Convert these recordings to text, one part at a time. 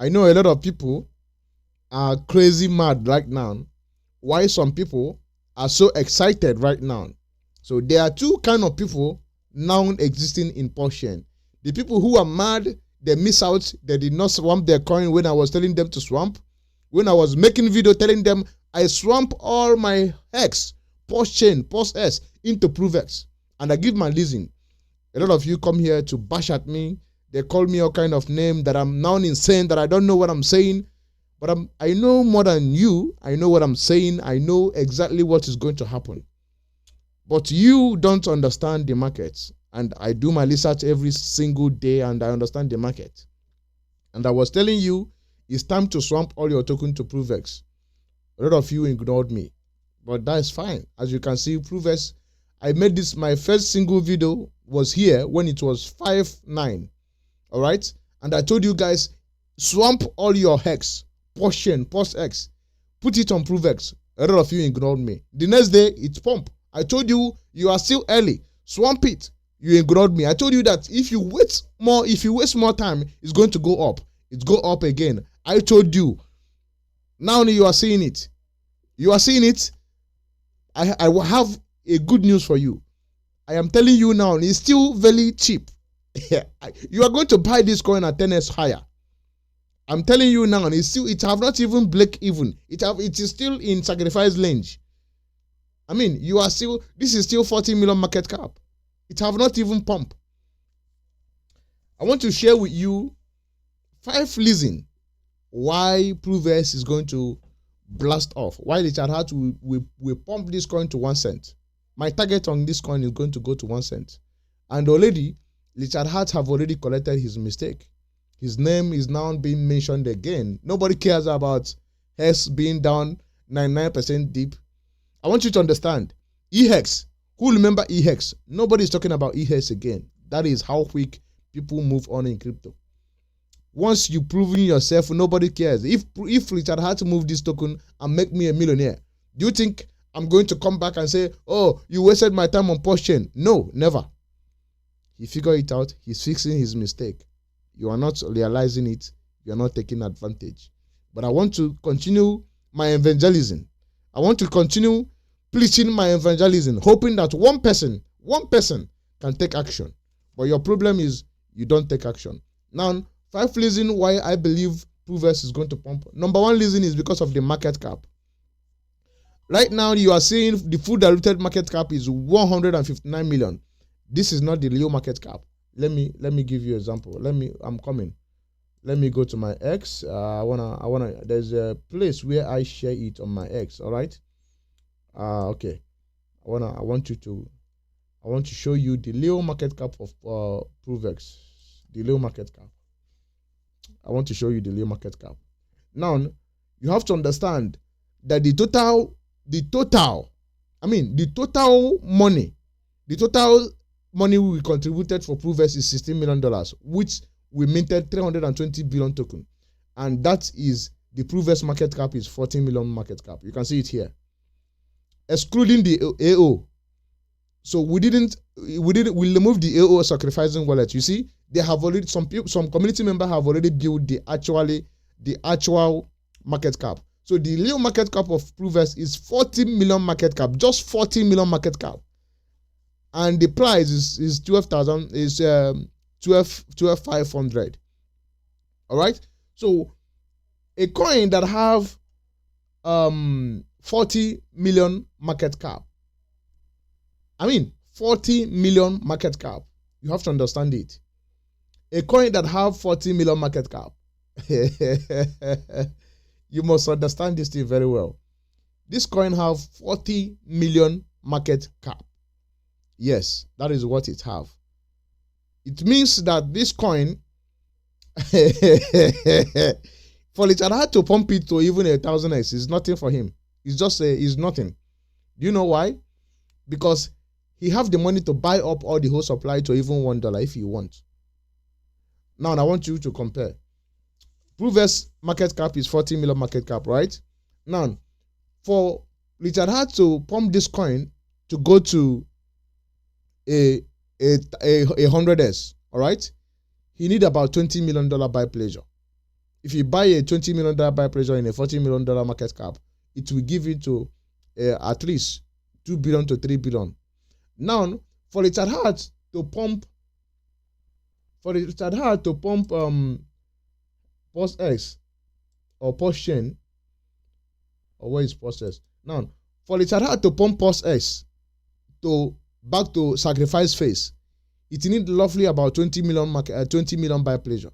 I know a lot of people are crazy mad right now. Why some people are so excited right now? So there are two kind of people now existing in portion. The people who are mad, they miss out, they did not swamp their coin when I was telling them to swamp. When I was making video telling them I swamp all my hex, post chain, post S into PROVEX, and I give my reason. A lot of you come here to bash at me. They call me all kind of name that I'm now insane, that I don't know what I'm saying. But I know more than you. I know what I'm saying. I know exactly what is going to happen. But you don't understand the market. And I do my research every single day and I understand the market. And I was telling you, it's time to swamp all your token to PROVEX. A lot of you ignored me. But that is fine. As you can see, PROVEX, I made this, my first single video was here when it was 5.9. All right? And I told you guys, swamp all your hex, post chain, post X, put it on PROVEX. A lot of you ignored me. The next day, it's pump. I told you, you are still early. Swamp it. You ignored me. I told you that if you waste more time, it's going to go up. It's go up again. I told you. Now you are seeing it. You are seeing it. I will have a good news for you. I am telling you now, it's still very cheap. You are going to buy this coin at 10x higher. I'm telling you now, it have not even break even. It is still in sacrifice range. I mean, this is still 40 million market cap. It have not even pumped. I want to share with you 5 reasons why PROVEX is going to blast off. Why Richard Hart will pump this coin to 1 cent. My target on this coin is going to go to 1 cent. And already, Richard Hart have already corrected his mistake. His name is now being mentioned again. Nobody cares about HEX being down 99% deep. I want you to understand, EHEX, who remember EHEX? Nobody is talking about EHEX again. That is how quick people move on in crypto. Once you've proven yourself, nobody cares. If Richard had to move this token and make me a millionaire, do you think I'm going to come back and say, oh, you wasted my time on post chain? No, never. He figured it out. He's fixing his mistake. You are not realizing it. You are not taking advantage. But I want to continue my evangelism. I want to continue preaching my evangelism, hoping that one person can take action. But your problem is you don't take action. Now, 5 reasons why I believe PROVEX is going to pump. Number 1 reason is because of the market cap. Right now, you are seeing the full diluted market cap is 159 million. This is not the real market cap. Let me give you an example. I'm coming. Let me go to my X. There's a place where I share it on my X. All right. Okay. I want to show you the real market cap of PROVEX. The real market cap. I want to show you the real market cap. Now, you have to understand that the total money we contributed for PROVEX is $16 million, which we minted 320 billion token. And that is the PROVEX market cap is 14 million market cap. You can see it here. Excluding the AO. So we removed the AO sacrificing wallet. You see, they have already some community members have already built the actual market cap. So the real market cap of PROVEX is 40 million market cap, just 40 million market cap. And the price is 12,500. All right. So a coin that have 40 million market cap. 40 million market cap. You have to understand it. A coin that have 40 million market cap. You must understand this thing very well. This coin have 40 million market cap. Yes, that is what it have. It means that this coin, for Richard Hart to pump it to even 1,000x is nothing for him. It's just it's nothing. Do you know why? Because he have the money to buy up all the whole supply to even $1 if he wants. Now, I want you to compare. PROVEX market cap is 40 million market cap, right? Now, for Richard Hart to pump this coin to go to a 100s, all right? He need about $20 million buy pleasure. if you buy a $20 million buy pressure in a $40 million market cap, it will give you to at least 2 billion to 3 billion. Now, for Richard Hart to pump POSX or POS chain, or what is POSX? Now, for Richard Hart to pump POSX back to sacrifice phase, it needs roughly about 20 million buy pressure.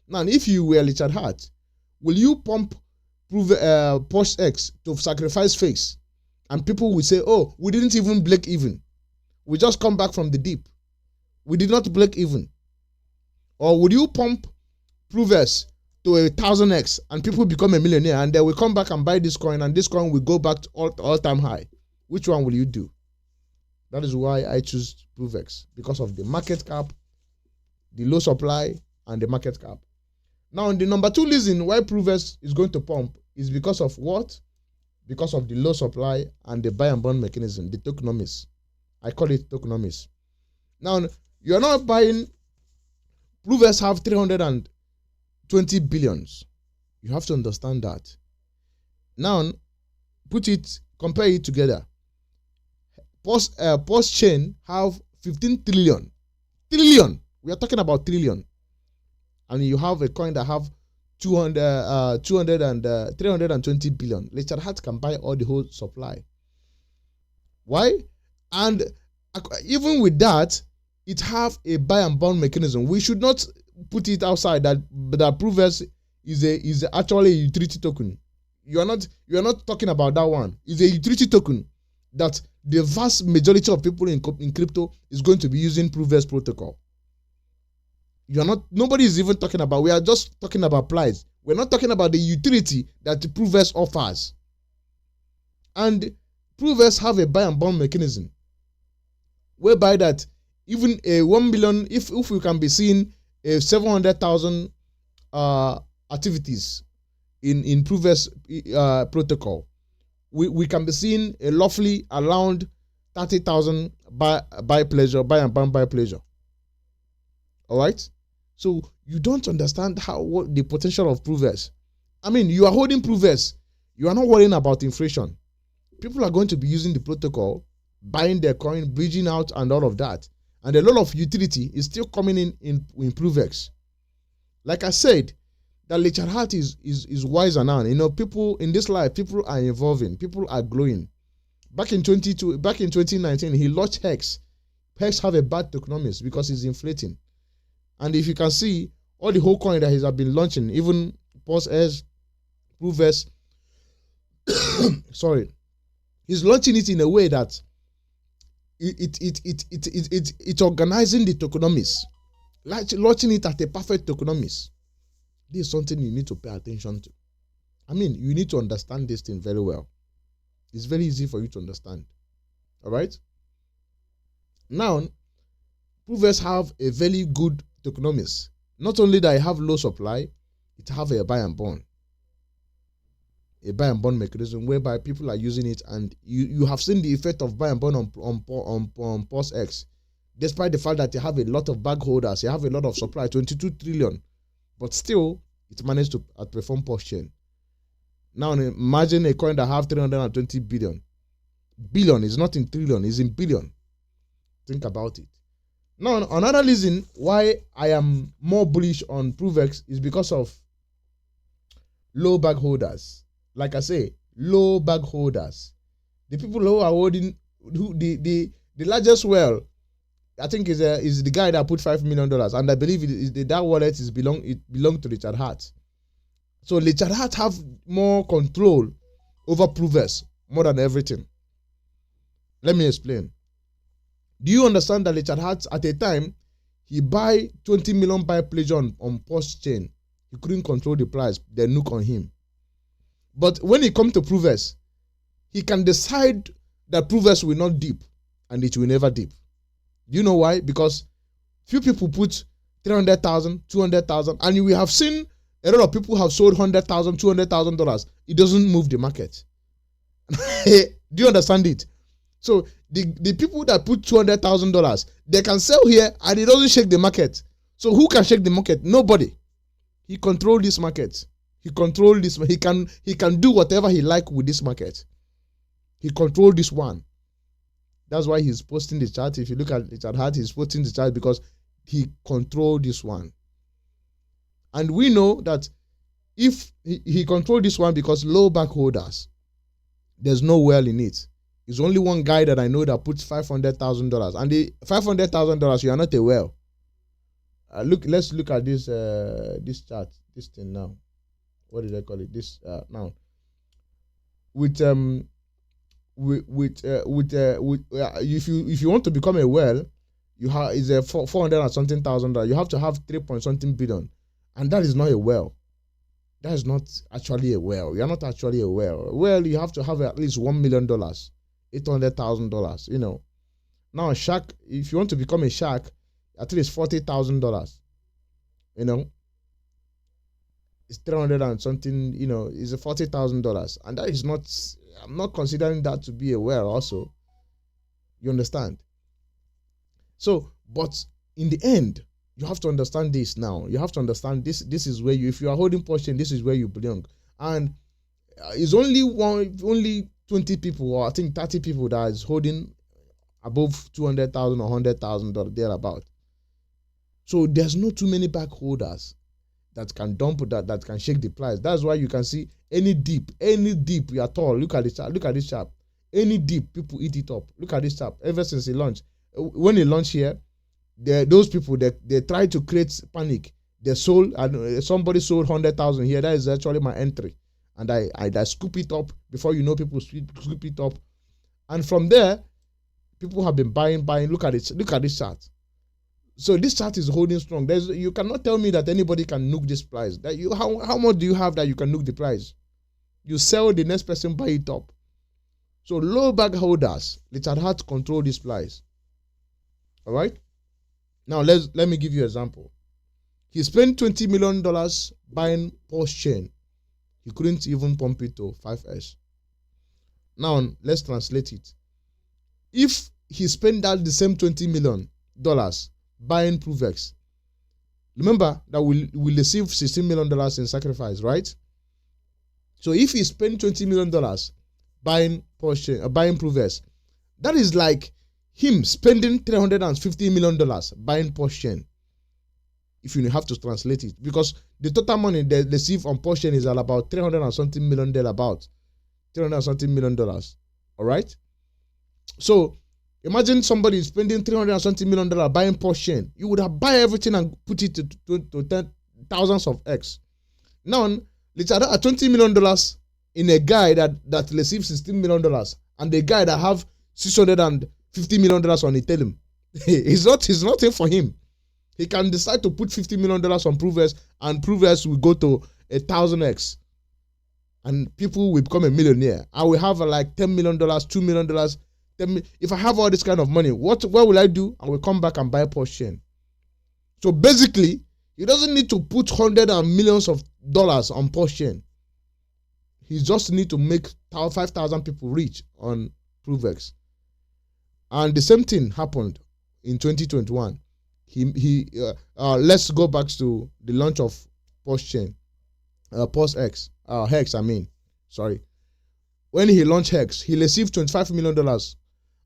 Now, if you were Richard Hart, will you pump POSX to sacrifice phase? And people will say, oh, we didn't even break even. We just come back from the deep. We did not break even. Or would you pump PROVEX to 1,000x and people become a millionaire and they will come back and buy this coin and this coin will go back to all-time high? Which one will you do? That is why I choose PROVEX, because of the market cap, the low supply, and the market cap. Now, the number 2 reason why PROVEX is going to pump is because of what? Because of the low supply and the buy and burn mechanism, the tokenomics. I call it tokenomics. Now, you are not buying. PROVEX have 320 billions. You have to understand that. Now, compare it together. POS chain have 15 trillion. Trillion. We are talking about trillion. And you have a coin that have 320 billion. Richard Hart can buy all the whole supply. Why? And even with that, it have a buy and burn mechanism. We should not put it outside that PROVEX is actually a utility token. You are not talking about that one. It's a utility token that the vast majority of people in crypto is going to be using PROVEX protocol. Nobody is even talking about. We are just talking about price. We're not talking about the utility that the PROVEX offers. And PROVEX have a buy and burn mechanism, whereby that even a 1 billion, if we can be seeing a 700,000 activities in PROVEX protocol, we can be seeing a roughly around 30,000 buy and burn buy pleasure. All right. So you don't understand what the potential of PROVEX. I mean, you are holding PROVEX. You are not worrying about inflation. People are going to be using the protocol, buying their coin, bridging out, and all of that. And a lot of utility is still coming in PROVEX. Like I said, that Richard Hart is wiser now. You know, people in this life, people are evolving, people are growing. Back in 2019, he launched Hex. Hex have a bad tokenomics because it's inflating. And if you can see, all the whole coin that he has been launching, even POSX, PROVEX, sorry, he's launching it in a way that it's organizing the tokenomics, launching it at a perfect tokenomics. This is something you need to pay attention to. I mean, you need to understand this thing very well. It's very easy for you to understand. All right. Now, PROVEX have a very good tokenomics. Not only that, it have low supply, it have a buy and burn. A buy and burn mechanism whereby people are using it, and you have seen the effect of buy and burn on POSX. Despite the fact that you have a lot of bag holders, you have a lot of supply, 22 trillion, but still it managed to outperform POS chain. Now imagine a coin that have 320 billion. Billion is not in trillion, it's in billion. Think about it. Now, another reason why I am more bullish on PROVEX is because of low bag holders. Like I say, low bag holders. The people who are holding, the largest whale, I think is the guy that put $5 million, and I believe that wallet belong to Richard Hart. So Richard Hart have more control over PROVEX more than everything. Let me explain. Do you understand that Richard Hart, at a time, he buy 20 million buy pleasure on POS chain. He couldn't control the price. They nuke on him. But when it comes to PROVEX, he can decide that PROVEX will not dip, and it will never dip. Do you know why? Because few people put 300,000, 200,000, and we have seen a lot of people have sold $100,000, $200,000. It doesn't move the market. Do you understand it? So the people that put $200,000, they can sell here and it doesn't shake the market. So who can shake the market? Nobody. He controls this market. He controls this. He can do whatever he like with this market. He controls this one. That's why he's posting the chart. If you look at Richard Hart, he's posting the chart because he controls this one. And we know that if he controls this one because low back holders, there's no well in it. There's only one guy that I know that puts $500,000, and the $500,000 you are not a well. Let's look at this this chart, this thing now. What did I call it? This now with if you want to become a well, you have is a 400 and something thousand dollars. You have to have 3 point something billion, and that is not a well. That is not actually a well. You are not actually a well. Well, you have to have at least $1 million, $800,000. You know, now a shark. If you want to become a shark, at least $40,000. You know, it's 300 and something. You know, is a $40,000, and that is not. I'm not considering that to be a well. Also, you understand. So, but in the end, you have to understand this now. You have to understand this. This is where you, if you are holding portion, this is where you belong. And it's only 20 people, or I think 30 people that is holding above 200,000 or $100,000 thereabout. So there's not too many back holders that can dump that can shake the price. That's why you can see any dip at all. Look at this chart. Look at this chart. Any dip, people eat it up. Look at this chart. Ever since he launched, when he launched here, those people they try to create panic. They sold, and somebody sold 100,000 here. That is actually my entry, and I scoop it up before you know people scoop it up, and from there, people have been buying. Look at it. Look at this chart. So this chart is holding strong. You cannot tell me that anybody can nuke this price. That how much do you have that you can nuke the price? You sell, the next person buy it up. So low back holders, Richard Hart control this price. All right. Now let me give you an example. He spent $20 million buying Porsche chain. He couldn't even pump it to 5S. Now let's translate it. If he spent that the same $20 million buying PROVEX, remember that we'll receive $16 million in sacrifice, right? So if he spent $20 million buying Porsche, buying PROVEX, that is like him spending $350 million buying Porsche. If you have to translate it, because the total money they receive on Porsche is about $300 and something million, about $300 and something million. All right. So imagine somebody spending $300 and something million buying Porsche. You would have buy everything and put it to 10 thousands of X. Now, Richard at $20 million in a guy that receives $16 million, and the guy that have $650 million on Ethereum. It's nothing for him. He can decide to put $50 million on PROVEX, and PROVEX will go to 1,000x, and people will become a millionaire. I will have like $10 million, $2 million. If I have all this kind of money, what will I do? I will come back and buy Porsche. So basically, he doesn't need to put hundreds and millions of dollars on Porsche. He just need to make 5,000 people rich on PROVEX. And the same thing happened in 2021. Let's go back to the launch of POSCHAIN, POSX, Hex. Sorry. When he launched Hex, he received $25 million,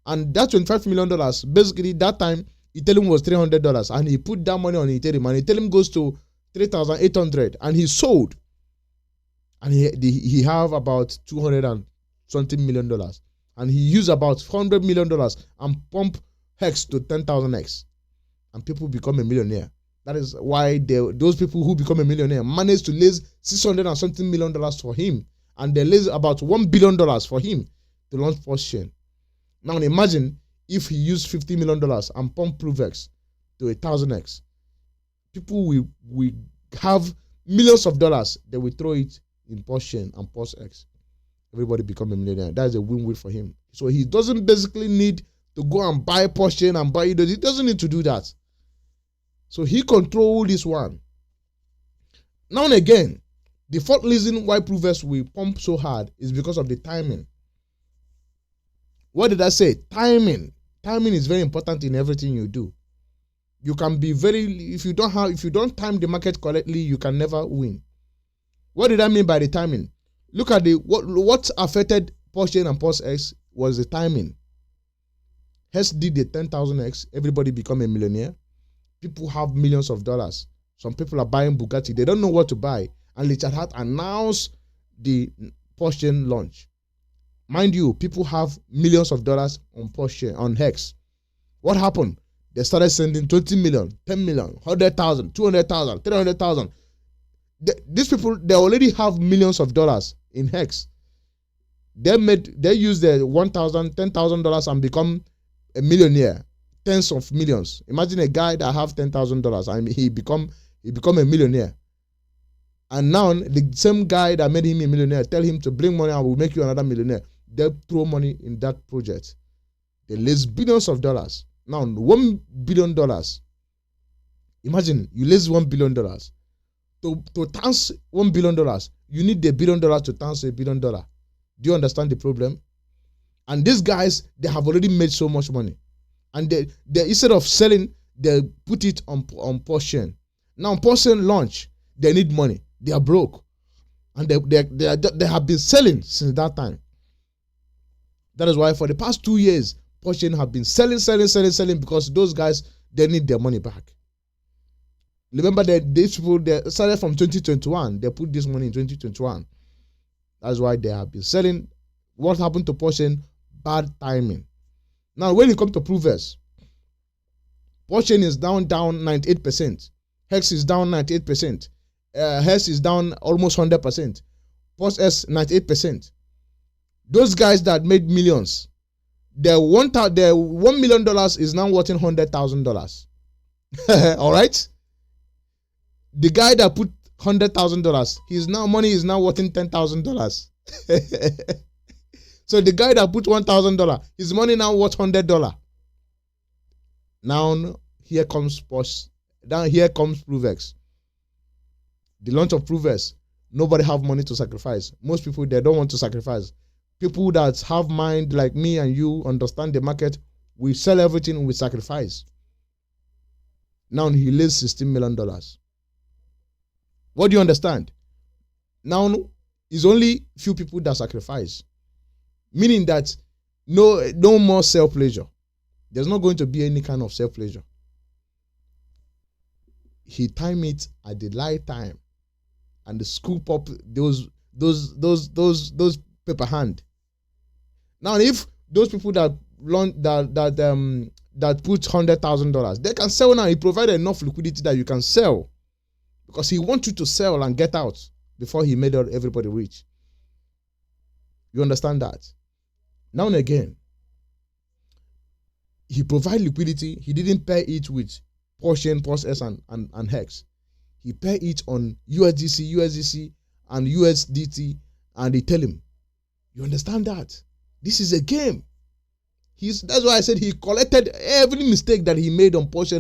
and that $25 million, basically that time Ethereum was $300, and he put that money on Ethereum, and Ethereum goes to 3,800, and he sold, and he have about $200 and something million, and he used about $100 million and pump Hex to 10,000x. And people become a millionaire. That is why those people who become a millionaire manage to raise $600 and something million for him, and they raise about $1 billion for him to launch Porsche. Now imagine if he used $50 million and pump PROVEX to 1,000x. People will have millions of dollars. They will throw it in Porsche and POSX. Everybody become a millionaire. That is a win-win for him. So he doesn't basically need to go and buy Porsche and buy it. He doesn't need to do that. So he controls this one. Now and again, the fourth reason why PROVEX will pump so hard is because of the timing. What did I say? Timing. Timing is very important in everything you do. You can be if you don't time the market correctly, you can never win. What did I mean by the timing? Look at what affected Porsche and POSX was the timing. Hess did the 10,000x, everybody become a millionaire. People have millions of dollars. Some people are buying Bugatti, they don't know what to buy. And Richard Hart announced the Porsche launch. Mind you, people have millions of dollars on Porsche, on Hex. What happened? They started sending 20 million, 10 million, 100,000, 200,000, 300,000. These people, they already have millions of dollars in Hex. They use the $1,000, $10,000 and become a millionaire, tens of millions. Imagine a guy that have $10,000 and he become a millionaire. And now the same guy that made him a millionaire tell him to bring money and we'll make you another millionaire. They throw money in that project. They raise billions of dollars. Now $1 billion. Imagine you raise $1 billion. To times $1 billion, you need $1 billion to times $1 billion. Do you understand the problem? And these guys, they have already made so much money. And they instead of selling, they put it on Porsche. Now Porsche launch, they need money. They are broke. And they have been selling since that time. That is why for the past 2 years, Porsche have been selling because those guys, they need their money back. Remember that these people, they started from 2021. They put this money in 2021. That's why they have been selling. What happened to Porsche? Bad timing. Now, when it comes to PROVEX, Porsche is down 98%. Hex is down 98%. Hex is down almost 100%. POSS 98%. Those guys that made millions, their $1 million is now worth $100,000. All right. The guy that put $100,000, his money is now worth $10,000. So the guy that put $1,000, his money now worth $100. Now here comes POSS. Now here comes PROVEX. The launch of PROVEX. Nobody have money to sacrifice. Most people, they don't want to sacrifice. People that have mind like me and you, understand the market, we sell everything, we sacrifice. Now he lays $16 million. What do you understand? Now it's only few people that sacrifice. Meaning that no more self-pleasure. There's not going to be any kind of self-pleasure. He timed it at the right time. And the scoop up those paper hand. Now if those people that put $100,000, they can sell now. He provided enough liquidity that you can sell. Because he wants you to sell and get out before he made everybody rich. You understand that? Now and again, he provided liquidity. He didn't pair it with Porsche, POSS, and Hex. He paired it on USDC, and USDT, and they tell him, you understand that? This is a game. That's why I said he collected every mistake that he made on Porsche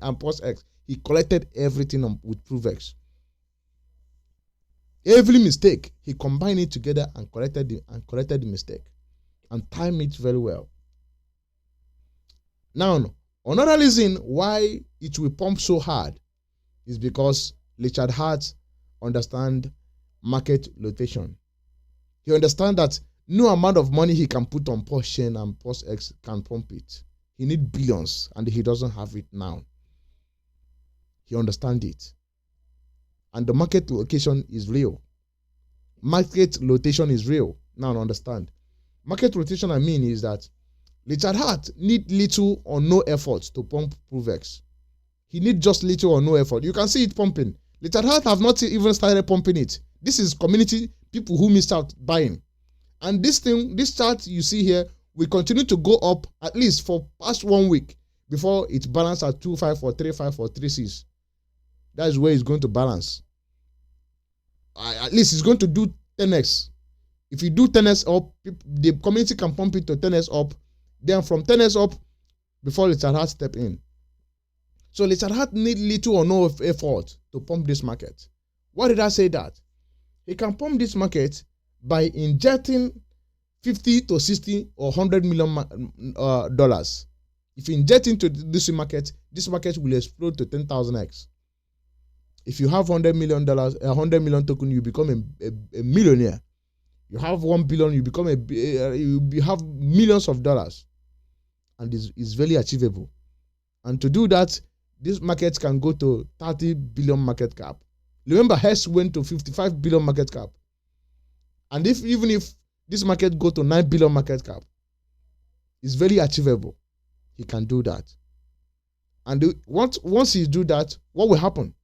and POSS. He collected everything with PROVEX. Every mistake, he combined it together and corrected the mistake. And timed it very well. Now, another reason why it will pump so hard is because Richard Hart understands market rotation. He understands that no amount of money he can put on Porsche and POSS can pump it. He needs billions, and he doesn't have it now. He understands it. And the market location is real. Market rotation is real. Now understand. Market rotation, I mean, is that Richard Hart need little or no effort to pump PROVEX. He need just little or no effort. You can see it pumping. Richard Hart have not even started pumping it. This is community people who missed out buying. And this chart you see here will continue to go up at least for past 1 week before it balance at 2.5 or 3.5 or 3.6. That's where it's going to balance. At least it's going to do 10x. If you do 10x up, the community can pump it to 10x up. Then from 10x up, before Richard Hart step in. So Richard Hart need little or no effort to pump this market. Why did I say that? He can pump this market by injecting 50 to 60 or $100 million dollars If you inject into this market will explode to 10,000x. If you have $100 million, 100 million token, you become a millionaire. You have 1 billion, you become you have millions of dollars, and it's very achievable. And to do that, this market can go to 30 billion market cap. Remember, Hess went to 55 billion market cap. And even if this market go to 9 billion market cap, it's very achievable. He can do that. And once he do that, what will happen?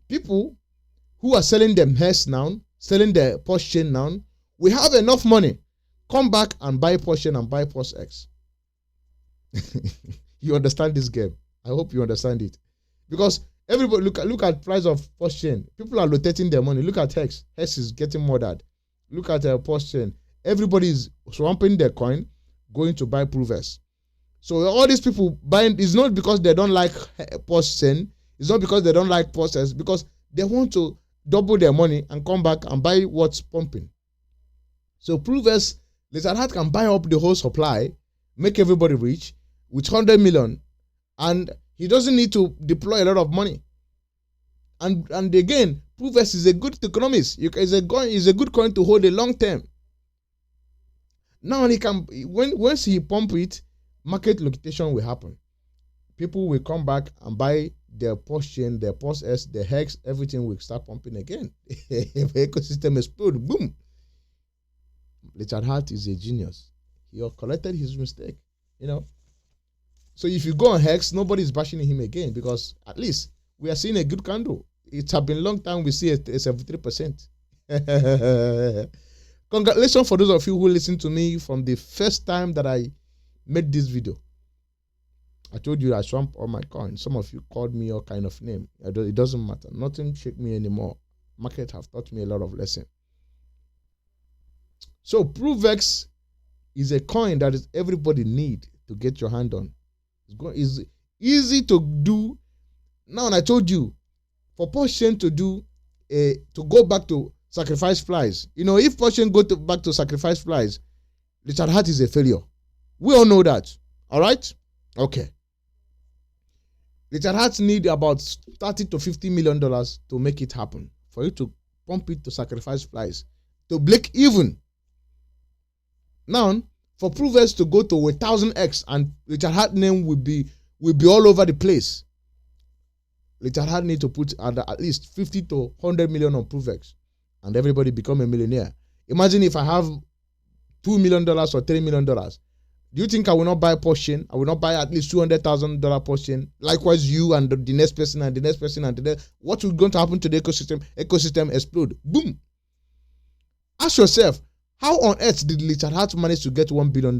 People who are selling them Hess now, selling the Porsche chain now, we have enough money. Come back and buy Porsche and buy Porsche X. You understand this game? I hope you understand it. Because everybody look at price of Porsche chain. People are rotating their money. Look at Hex. Hex is getting murdered. Look at Porsche chain. Everybody is swamping their coin, going to buy PROVEX. So all these people buying is not because they don't like Porsche chain. It's not because they don't like Porsche, because they want to double their money and come back and buy what's pumping. So PROVEX, Lizard can buy up the whole supply, make everybody rich with 100 million, and he doesn't need to deploy a lot of money. And again, PROVEX is a good economist. It's a good coin to hold a long term. Now he can, once he pump it, market liquidation will happen. People will come back and buy their Porsche chain, their Porsche S, their Hex, everything will start pumping again. The ecosystem explode, boom. Richard Hart is a genius. He corrected his mistake, So if you go on Hex, nobody's bashing him again, because at least we are seeing a good candle. It has been a long time we see a 73%. Congratulations for those of you who listened to me from the first time that I made this video. I told you I swamp all my coins. Some of you called me all kind of name. It doesn't matter. Nothing shake me anymore. Market have taught me a lot of lesson. So PROVEX is a coin that is everybody need to get your hand on. It's easy to do. Now, and I told you, for Porsche to do to go back to sacrifice flies. If Porsche go back to sacrifice flies, Richard Hart is a failure. We all know that. All right? Okay. Richard Hart need about $30 to $50 million to make it happen. For you to pump it to sacrifice flies. To break even. Now, for PROVEX to go to 1,000x and Richard Hart name will be all over the place. Richard Hart need to put at least 50 to 100 million on PROVEX, and everybody become a millionaire. Imagine if I have $2 million or $3 million. Do you think I will not buy Porsche? I will not buy at least $200,000 Porsche. Likewise, you and the next person and the next person and the next. What is going to happen to the ecosystem? Ecosystem explode. Boom. Ask yourself, how on earth did Richard Hart manage to get $1 billion?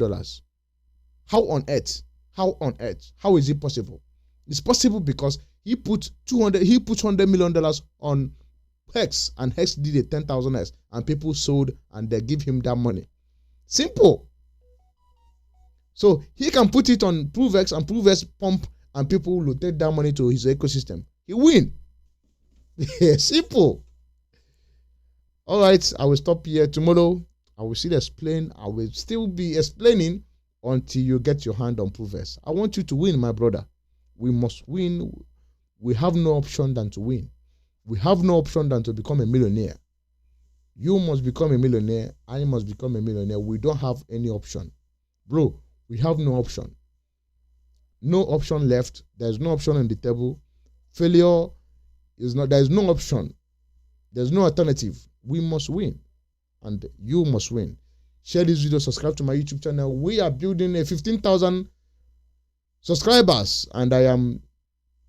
How on earth? How on earth? How is it possible? It's possible because he put $100 million on Hex, and Hex did a 10,000x, and people sold and they give him that money. Simple. So he can put it on PROVEX and PROVEX pump, and people will take that money to his ecosystem. He win. Simple. All right, I will stop here. Tomorrow I will still explain. I will still be explaining until you get your hand on PROVEX. I want you to win, my brother. We must win. We have no option than to win. We have no option than to become a millionaire. You must become a millionaire. I must become a millionaire. We don't have any option. Bro, we have no option. No option left. There's no option on the table. Failure is not, there's no option. There's no alternative. We must win. And you must win. Share this video, subscribe to my YouTube channel. We are building a 15,000 subscribers, and I am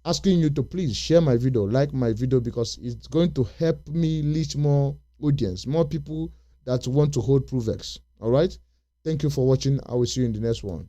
asking you to please share my video, like my video, because it's going to help me reach more audience, more people that want to hold PROVEX. All right? Thank you for watching. I will see you in the next one.